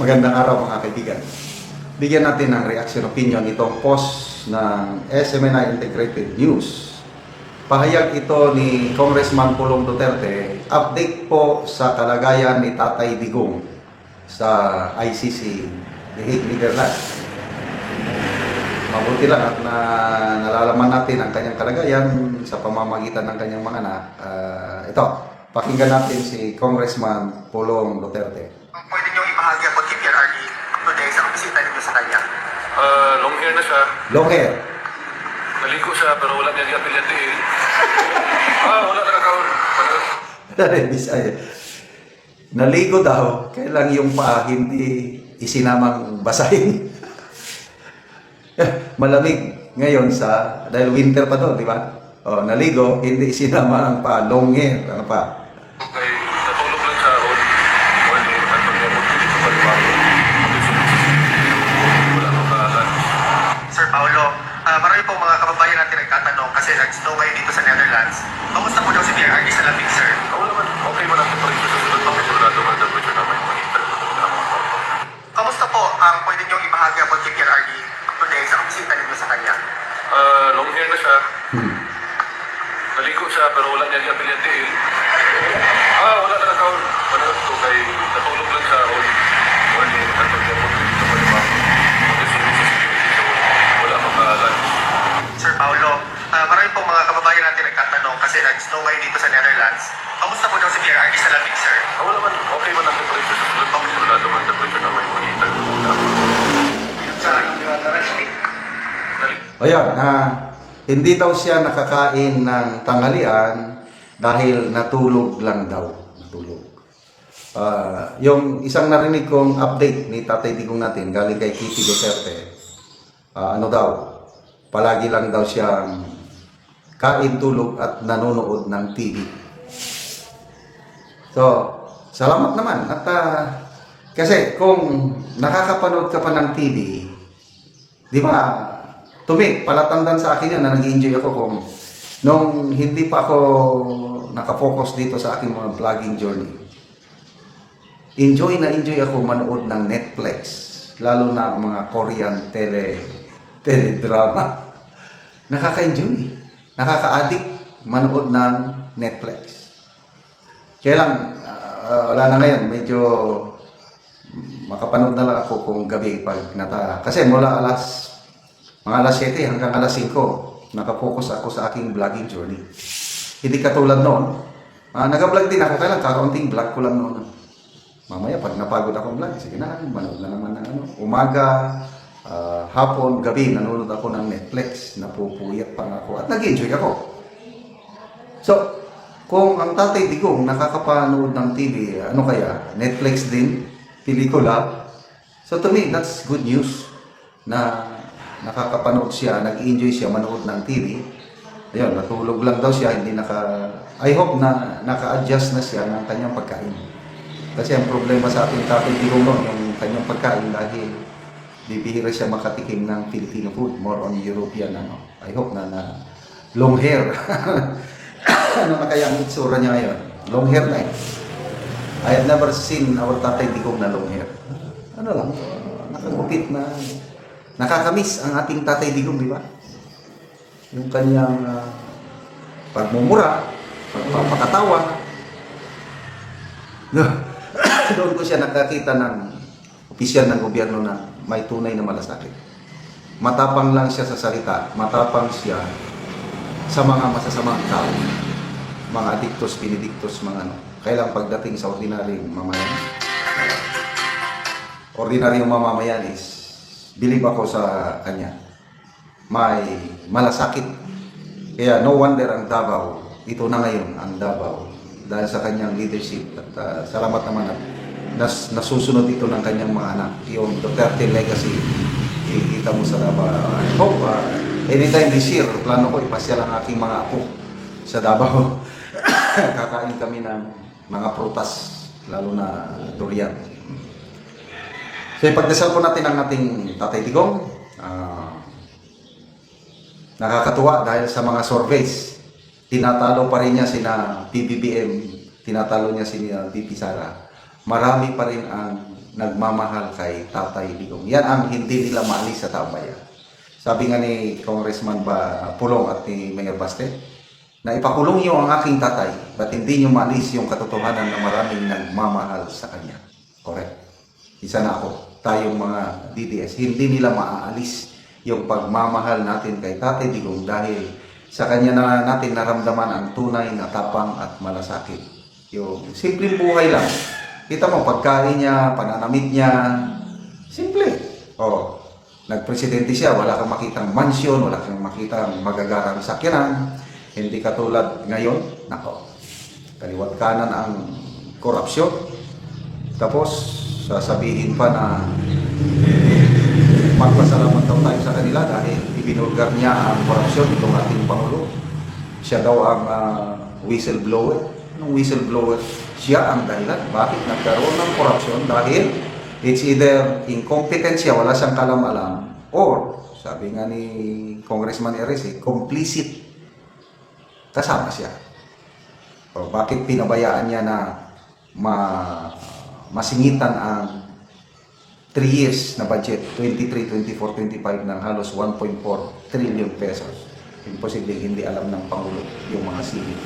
Magandang araw mga kaibigan. Bigyan natin ng reaction opinion itong post ng SMNI Integrated News. Pahayag ito ni Congressman Pulong Duterte, update po sa kalagayan ni Tatay Digong sa ICC, The Hague Netherlands. Mabuti lang at nalalaman natin ang kanyang kalagayan sa pamamagitan ng kanyang mga anak. Ito, pakinggan natin si Congressman Pulong Duterte. Pwede nyo ibahagi ang PRRD today sa bisita ninyo sa kanya. Long hair na siya. Long hair. Naligo siya pero wala niya di-apil yan diin. Wala na nakaon. Bisaya. Naligo daw, kailang yung paa hindi isinamang basahin. Malamig ngayon dahil winter pa doon, di ba? Naligo, hindi isinama ang paa, long hair, ano pa? Kay natulog lang siya on morning at pagkabot dito sa paliwanag. Wala nang kahalan. Sir Paolo, marami po mga kababayan natin nagtatanong kasi nag-snow kayo dito sa Netherlands. Kamusta po daw si PRRD sa lamig, sir? Wala man, okay man ang temperature sa sunod pang sigurado ang temperature naman yung mag-inter sa mga kwarto. Kamusta po ang pwede nyo ibahagi ang PRRD today sa bisita ninyo sa kanya? Long hair na siya. Naligo siya pero wala niya di-apil yan diin. Wala na nakaon. Manood ko kay natulog lang siya on morning at pagkabot dito sa paliwanag. Wala nang kahalan. Sir Paolo, marami po mga kababayan natin nagtatanong kasi nag-snow kayo dito sa Netherlands. Kamusta po daw si PRRD sa lamig, sir? Wala man, okay man ang temperature sa sunod pang sigurado ang temperature naman yung mag-inter sa mga Ayan, hindi daw siya nakakain ng tanghalian dahil natulog lang daw. Natulog. Yung isang narinig kong update ni Tatay Digong natin, galing kay Kitty Duterte, ano daw, palagi lang daw siyang kain, tulog at nanonood ng TV. So, salamat naman. At kasi kung nakakapanood ka pa ng TV, di ba, palatandaan sa akin yan na nag-enjoy ako kung nung hindi pa ako nakafocus dito sa aking mga vlogging journey. Enjoy ako manood ng Netflix, lalo na mga Korean teledrama. Nakaka-enjoy, nakaka-addict manood ng Netflix. Kaya lang, wala na ngayon, medyo makapanood na lang ako kung gabi pag kasi mula mga alas 7 hanggang alas 5, nakapokus ako sa aking vlogging journey. Hindi katulad noon. Nag-vlog din ako, kaya lang kakaunting vlog ko lang noon. Mamaya pag napagod akong vlog, sige na, manood na naman ng umaga, hapon, gabi, nanonood ako ng Netflix, napupuyat pa nga ako at nag-enjoy ako. So, kung ang Tatay Digong nakakapanood ng TV, ano kaya? Netflix din, pelikula. So to me, that's good news na nakakapanood siya, nag-enjoy siya manood ng TV. Ayun, natulog lang daw siya, I hope na naka-adjust na siya ng kanyang pagkain. Kasi ang problema sa ating Tatay Digong noon, yung kanyang pagkain dahil bibihira siya makatikim ng Filipino food, more on European I hope na long hair. Ano na kaya ang itsura niya ngayon? Long hair na eh. I have never seen our Tatay Digong na long hair. Ano lang, nakagupit na. Nakakamiss ang ating Tatay Digong, di ba? Yung kanyang pagmumura, pagpapakatawa. Doon ko siya nakakita ng opisyal ng gobyerno na may tunay na malasakit. Matapang lang siya sa salita, matapang siya sa mga masasamang tao. Mga adiktos, pinidiktos, mga Kailang pagdating sa ordinaryong mamamayan is believe ako sa kanya. May malasakit. Kaya no wonder ang Davao, ito na ngayon ang Davao dahil sa kanyang leadership at salamat naman at nasusunod ito ng kanyang mga anak. Yung Duterte legacy, ikita mo sa Davao. I hope anytime this year, plano ko ipasyal ang aking mga apo sa Davao. Kakain kami ng mga prutas, lalo na durian. So ipagdasal po natin ang ating Tatay Digong. Nakakatuwa dahil sa mga surveys, tinatalo pa rin niya sina PBBM, tinatalo niya si VP Sara. Marami pa rin ang nagmamahal kay Tatay Digong. Yan ang hindi nila maalis sa tabayan. Sabi nga ni Congressman Pulong at ni Mayor Baste, na ipakulong niyo ang aking tatay, ba't hindi niyo maalis yung katotohanan na maraming nagmamahal sa kanya? Correct. Isa na ako, tayong mga DDS, hindi nila maaalis yung pagmamahal natin kay Tatay Digong dahil sa kanya na natin naramdaman ang tunay na tapang at malasakit. Yung simpleng buhay lang. Kita mo, pagkain niya, pananamit niya, simple. Oh, nagpresidente siya, wala kang makitang mansyon, wala kang makitang magagarang sakyanan. Hindi katulad ngayon, nako, kaliwat kanan ang korupsyon. Tapos, sasabihin pa na magpasalamat daw tayo sa kanila dahil ibinulgar niya ang korupsyon itong ating Pangulo. Siya daw ang whistleblower. Nung whistleblower, siya ang dahilan. Bakit nagkaroon ng korupsyon? Dahil it's either incompetence siya, wala siyang kalam-alam, or, sabi nga ni Congressman Erese, complicit. Kasama siya. O bakit pinabayaan niya na masingitan ang 3 years na budget, 23, 24, 25 ng halos 1.4 trillion pesos. Imposibleng hindi alam ng Pangulo yung mga silid.